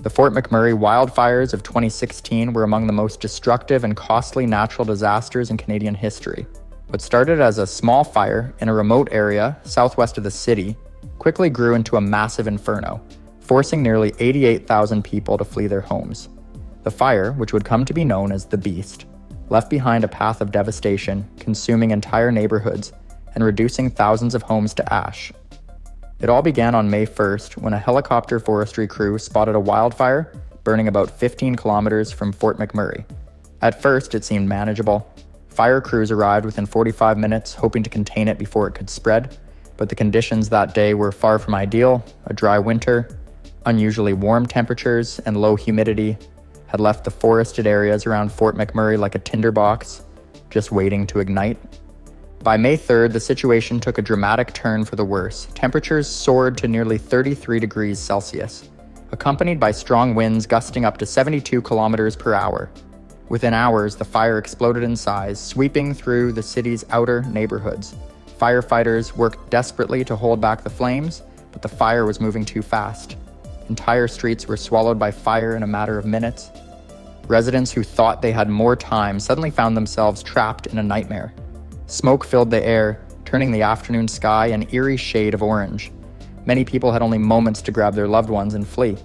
The Fort McMurray Wildfires of 2016 were among the most destructive and costly natural disasters in Canadian history. What started as a small fire in a remote area southwest of the city quickly grew into a massive inferno, forcing nearly 88,000 people to flee their homes. The fire, which would come to be known as the Beast, left behind a path of devastation, consuming entire neighborhoods and reducing thousands of homes to ash. It all began on May 1st when a helicopter forestry crew spotted a wildfire burning about 15 kilometers from Fort McMurray. At first, it seemed manageable. Fire crews arrived within 45 minutes, hoping to contain it before it could spread, but the conditions that day were far from ideal. A dry winter, unusually warm temperatures, and low humidity had left the forested areas around Fort McMurray like a tinderbox, just waiting to ignite. By May 3rd, the situation took a dramatic turn for the worse. Temperatures soared to nearly 33 degrees Celsius, accompanied by strong winds gusting up to 72 kilometers per hour. Within hours, the fire exploded in size, sweeping through the city's outer neighborhoods. Firefighters worked desperately to hold back the flames, but the fire was moving too fast. Entire streets were swallowed by fire in a matter of minutes. Residents who thought they had more time suddenly found themselves trapped in a nightmare. Smoke filled the air, turning the afternoon sky an eerie shade of orange. Many people had only moments to grab their loved ones and flee.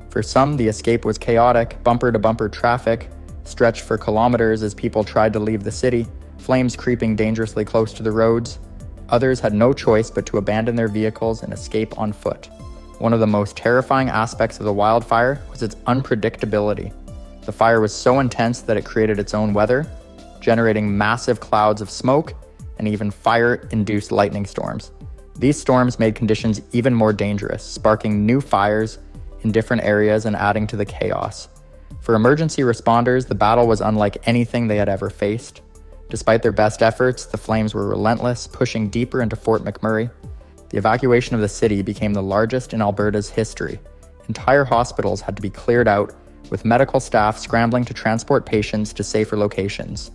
For some, the escape was chaotic. Bumper-to-bumper traffic stretched for kilometers as people tried to leave the city, flames creeping dangerously close to the roads. Others had no choice but to abandon their vehicles and escape on foot. One of the most terrifying aspects of the wildfire was its unpredictability. The fire was so intense that it created its own weather, generating massive clouds of smoke and even fire-induced lightning storms. These storms made conditions even more dangerous, sparking new fires in different areas and adding to the chaos. For emergency responders, the battle was unlike anything they had ever faced. Despite their best efforts, the flames were relentless, pushing deeper into Fort McMurray. The evacuation of the city became the largest in Alberta's history. Entire hospitals had to be cleared out, with medical staff scrambling to transport patients to safer locations.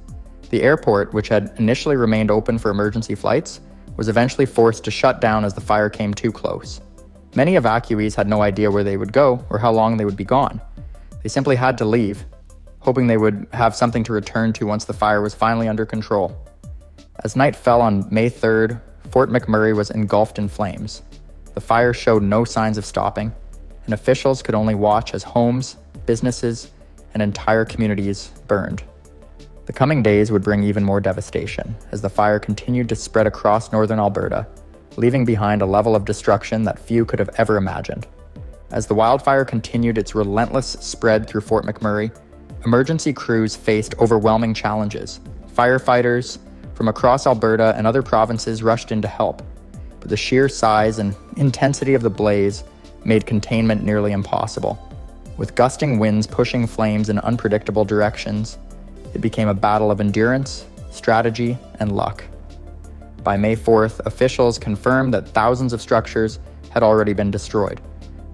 The airport, which had initially remained open for emergency flights, was eventually forced to shut down as the fire came too close. Many evacuees had no idea where they would go or how long they would be gone. They simply had to leave, hoping they would have something to return to once the fire was finally under control. As night fell on May 3rd, Fort McMurray was engulfed in flames. The fire showed no signs of stopping, and officials could only watch as homes, businesses, and entire communities burned. The coming days would bring even more devastation as the fire continued to spread across northern Alberta, leaving behind a level of destruction that few could have ever imagined. As the wildfire continued its relentless spread through Fort McMurray, emergency crews faced overwhelming challenges. Firefighters from across Alberta and other provinces rushed in to help, but the sheer size and intensity of the blaze made containment nearly impossible. With gusting winds pushing flames in unpredictable directions, it became a battle of endurance, strategy, and luck. By May 4th, officials confirmed that thousands of structures had already been destroyed.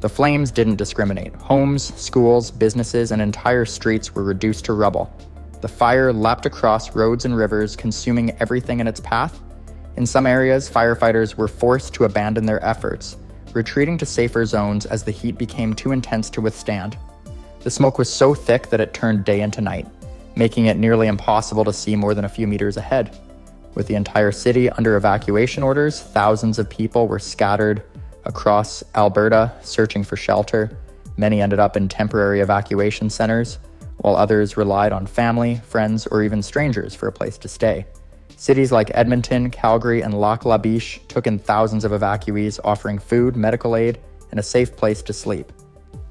The flames didn't discriminate. Homes, schools, businesses, and entire streets were reduced to rubble. The fire leapt across roads and rivers, consuming everything in its path. In some areas, firefighters were forced to abandon their efforts, retreating to safer zones as the heat became too intense to withstand. The smoke was so thick that it turned day into night, making it nearly impossible to see more than a few meters ahead. With the entire city under evacuation orders, thousands of people were scattered across Alberta searching for shelter. Many ended up in temporary evacuation centers, while others relied on family, friends, or even strangers for a place to stay. Cities like Edmonton, Calgary, and Lac La Biche took in thousands of evacuees, offering food, medical aid, and a safe place to sleep.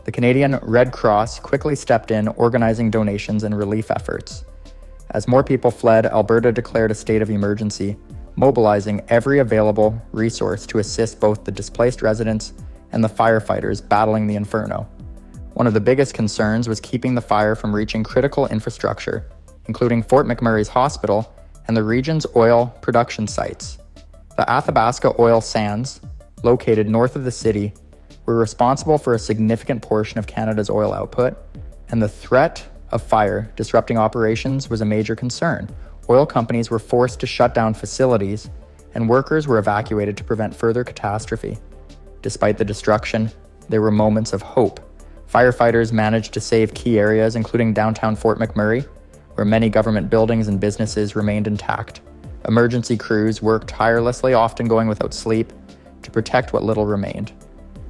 The Canadian Red Cross quickly stepped in, organizing donations and relief efforts. As more people fled, Alberta declared a state of emergency, mobilizing every available resource to assist both the displaced residents and the firefighters battling the inferno. One of the biggest concerns was keeping the fire from reaching critical infrastructure, including Fort McMurray's hospital and the region's oil production sites. The Athabasca oil sands, located north of the city, were responsible for a significant portion of Canada's oil output, and the threat of fire disrupting operations was a major concern. Oil companies were forced to shut down facilities, and workers were evacuated to prevent further catastrophe. Despite the destruction, there were moments of hope. Firefighters managed to save key areas, including downtown Fort McMurray, where many government buildings and businesses remained intact. Emergency crews worked tirelessly, often going without sleep, to protect what little remained.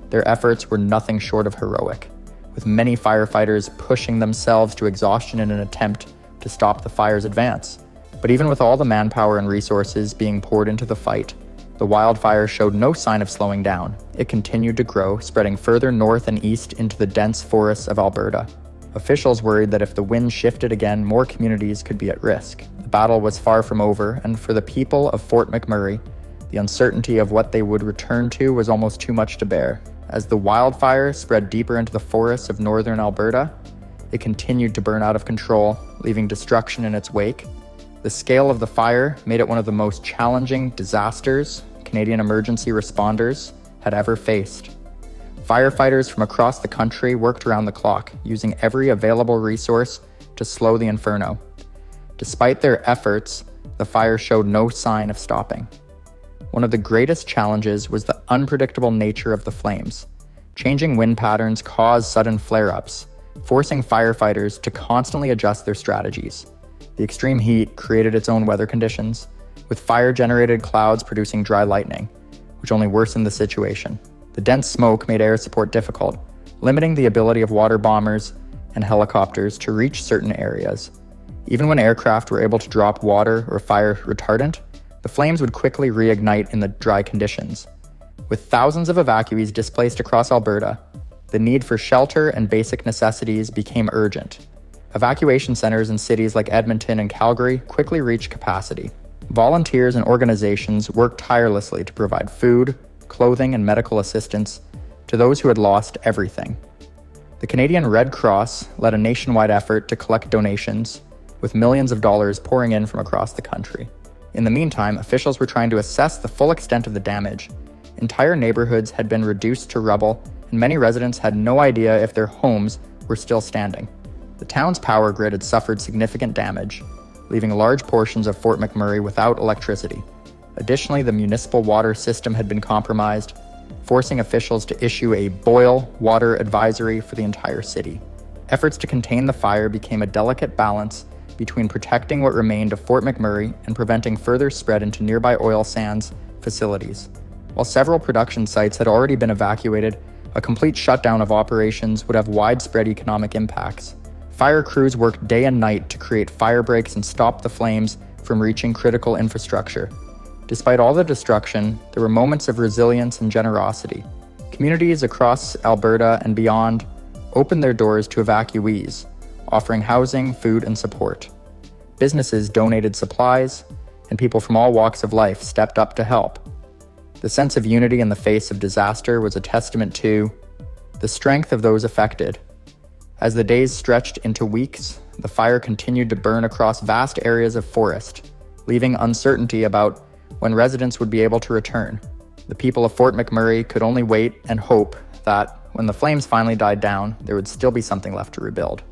Their efforts were nothing short of heroic, with many firefighters pushing themselves to exhaustion in an attempt to stop the fire's advance. But even with all the manpower and resources being poured into the fight, the wildfire showed no sign of slowing down. It continued to grow, spreading further north and east into the dense forests of Alberta. Officials worried that if the wind shifted again, more communities could be at risk. The battle was far from over, and for the people of Fort McMurray, the uncertainty of what they would return to was almost too much to bear. As the wildfire spread deeper into the forests of northern Alberta, it continued to burn out of control, leaving destruction in its wake. The scale of the fire made it one of the most challenging disasters Canadian emergency responders had ever faced. Firefighters from across the country worked around the clock, using every available resource to slow the inferno. Despite their efforts, the fire showed no sign of stopping. One of the greatest challenges was the unpredictable nature of the flames. Changing wind patterns caused sudden flare-ups, forcing firefighters to constantly adjust their strategies. The extreme heat created its own weather conditions, with fire-generated clouds producing dry lightning, which only worsened the situation. The dense smoke made air support difficult, limiting the ability of water bombers and helicopters to reach certain areas. Even when aircraft were able to drop water or fire retardant, the flames would quickly reignite in the dry conditions. With thousands of evacuees displaced across Alberta, the need for shelter and basic necessities became urgent. Evacuation centers in cities like Edmonton and Calgary quickly reached capacity. Volunteers and organizations worked tirelessly to provide food, clothing, and medical assistance to those who had lost everything. The Canadian Red Cross led a nationwide effort to collect donations, with millions of dollars pouring in from across the country. In the meantime, officials were trying to assess the full extent of the damage. Entire neighborhoods had been reduced to rubble, and many residents had no idea if their homes were still standing. The town's power grid had suffered significant damage, leaving large portions of Fort McMurray without electricity. Additionally, the municipal water system had been compromised, forcing officials to issue a boil water advisory for the entire city. Efforts to contain the fire became a delicate balance between protecting what remained of Fort McMurray and preventing further spread into nearby oil sands facilities. While several production sites had already been evacuated, a complete shutdown of operations would have widespread economic impacts. Fire crews worked day and night to create fire breaks and stop the flames from reaching critical infrastructure. Despite all the destruction, there were moments of resilience and generosity. Communities across Alberta and beyond opened their doors to evacuees, offering housing, food, and support. Businesses donated supplies, and people from all walks of life stepped up to help. The sense of unity in the face of disaster was a testament to the strength of those affected. As the days stretched into weeks, the fire continued to burn across vast areas of forest, leaving uncertainty about when residents would be able to return. The people of Fort McMurray could only wait and hope that, when the flames finally died down, there would still be something left to rebuild.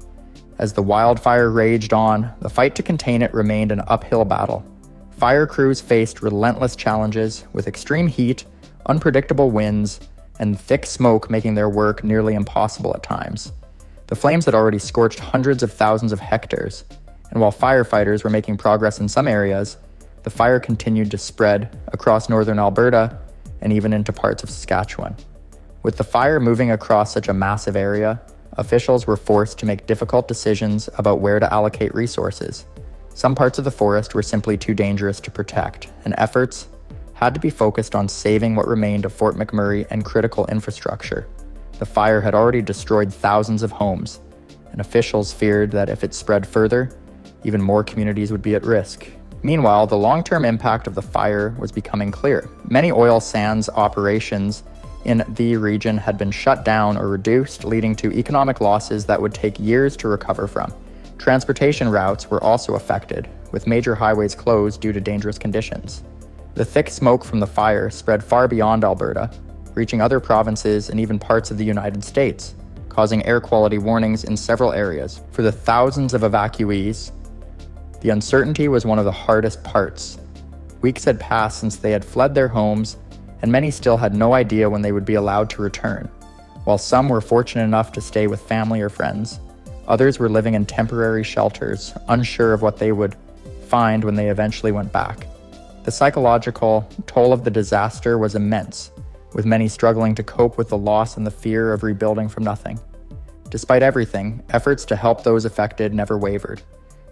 As the wildfire raged on, the fight to contain it remained an uphill battle. Fire crews faced relentless challenges, with extreme heat, unpredictable winds, and thick smoke making their work nearly impossible at times. The flames had already scorched hundreds of thousands of hectares, and while firefighters were making progress in some areas, the fire continued to spread across northern Alberta and even into parts of Saskatchewan. With the fire moving across such a massive area, officials were forced to make difficult decisions about where to allocate resources. Some parts of the forest were simply too dangerous to protect, and efforts had to be focused on saving what remained of Fort McMurray and critical infrastructure. The fire had already destroyed thousands of homes, and officials feared that if it spread further, even more communities would be at risk. Meanwhile, the long-term impact of the fire was becoming clear. Many oil sands operations in the region had been shut down or reduced, leading to economic losses that would take years to recover from. Transportation routes were also affected, with major highways closed due to dangerous conditions. The thick smoke from the fire spread far beyond Alberta, reaching other provinces and even parts of the United States, causing air quality warnings in several areas. For the thousands of evacuees, the uncertainty was one of the hardest parts. Weeks had passed since they had fled their homes, and many still had no idea when they would be allowed to return. While some were fortunate enough to stay with family or friends, others were living in temporary shelters, unsure of what they would find when they eventually went back. The psychological toll of the disaster was immense, with many struggling to cope with the loss and the fear of rebuilding from nothing. Despite everything, efforts to help those affected never wavered.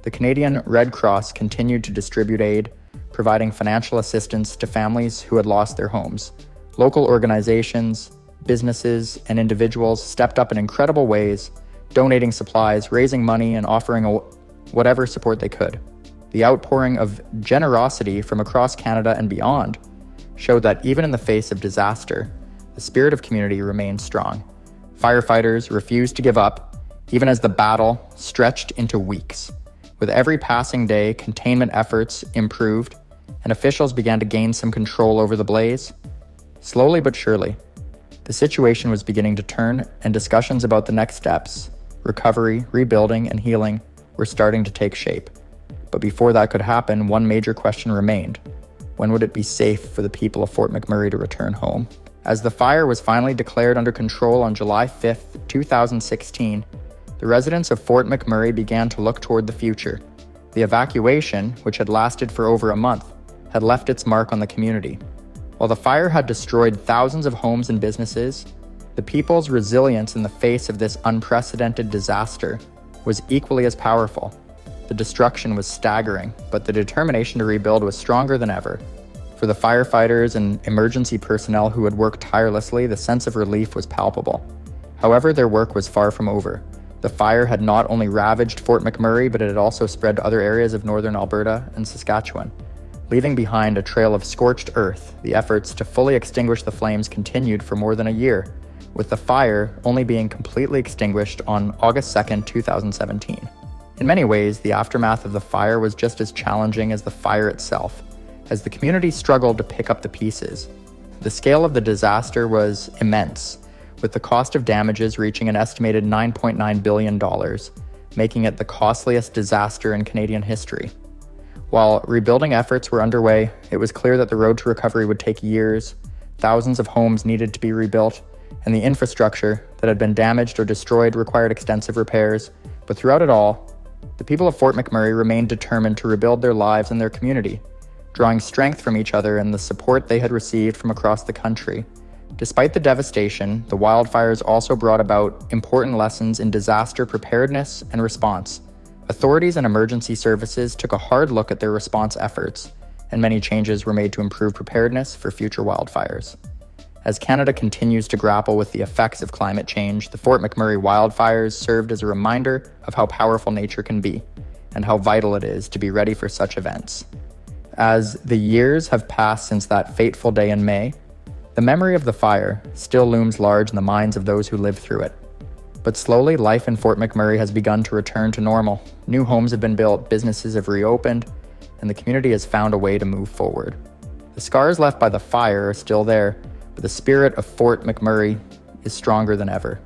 The Canadian Red Cross continued to distribute aid, providing financial assistance to families who had lost their homes. Local organizations, businesses, and individuals stepped up in incredible ways, donating supplies, raising money, and offering whatever support they could. The outpouring of generosity from across Canada and beyond showed that even in the face of disaster, the spirit of community remained strong. Firefighters refused to give up, even as the battle stretched into weeks. With every passing day, containment efforts improved, and officials began to gain some control over the blaze. Slowly but surely, the situation was beginning to turn, and discussions about the next steps, recovery, rebuilding, and healing, were starting to take shape. But before that could happen, one major question remained. When would it be safe for the people of Fort McMurray to return home? As the fire was finally declared under control on July 5th, 2016, the residents of Fort McMurray began to look toward the future. The evacuation, which had lasted for over a month, had left its mark on the community. While the fire had destroyed thousands of homes and businesses, the people's resilience in the face of this unprecedented disaster was equally as powerful. The destruction was staggering, but the determination to rebuild was stronger than ever. For the firefighters and emergency personnel who had worked tirelessly, the sense of relief was palpable. However, their work was far from over. The fire had not only ravaged Fort McMurray, but it had also spread to other areas of northern Alberta and Saskatchewan. Leaving behind a trail of scorched earth, the efforts to fully extinguish the flames continued for more than a year, with the fire only being completely extinguished on August 2nd, 2017. In many ways, the aftermath of the fire was just as challenging as the fire itself, as the community struggled to pick up the pieces. The scale of the disaster was immense, with the cost of damages reaching an estimated $9.9 billion, making it the costliest disaster in Canadian history. While rebuilding efforts were underway, it was clear that the road to recovery would take years. Thousands of homes needed to be rebuilt, and the infrastructure that had been damaged or destroyed required extensive repairs. But throughout it all, the people of Fort McMurray remained determined to rebuild their lives and their community, drawing strength from each other and the support they had received from across the country. Despite the devastation, the wildfires also brought about important lessons in disaster preparedness and response. Authorities and emergency services took a hard look at their response efforts, and many changes were made to improve preparedness for future wildfires. As Canada continues to grapple with the effects of climate change, the Fort McMurray wildfires served as a reminder of how powerful nature can be, and how vital it is to be ready for such events. As the years have passed since that fateful day in May, the memory of the fire still looms large in the minds of those who lived through it. But slowly, life in Fort McMurray has begun to return to normal. New homes have been built, businesses have reopened, and the community has found a way to move forward. The scars left by the fire are still there, but the spirit of Fort McMurray is stronger than ever.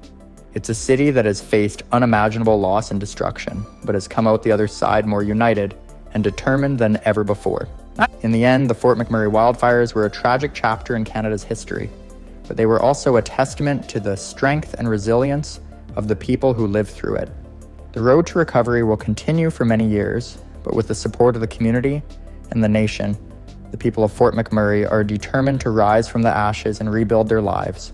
It's a city that has faced unimaginable loss and destruction, but has come out the other side more united and determined than ever before. In the end, the Fort McMurray wildfires were a tragic chapter in Canada's history, but they were also a testament to the strength and resilience of the people who lived through it. The road to recovery will continue for many years, but with the support of the community and the nation, the people of Fort McMurray are determined to rise from the ashes and rebuild their lives.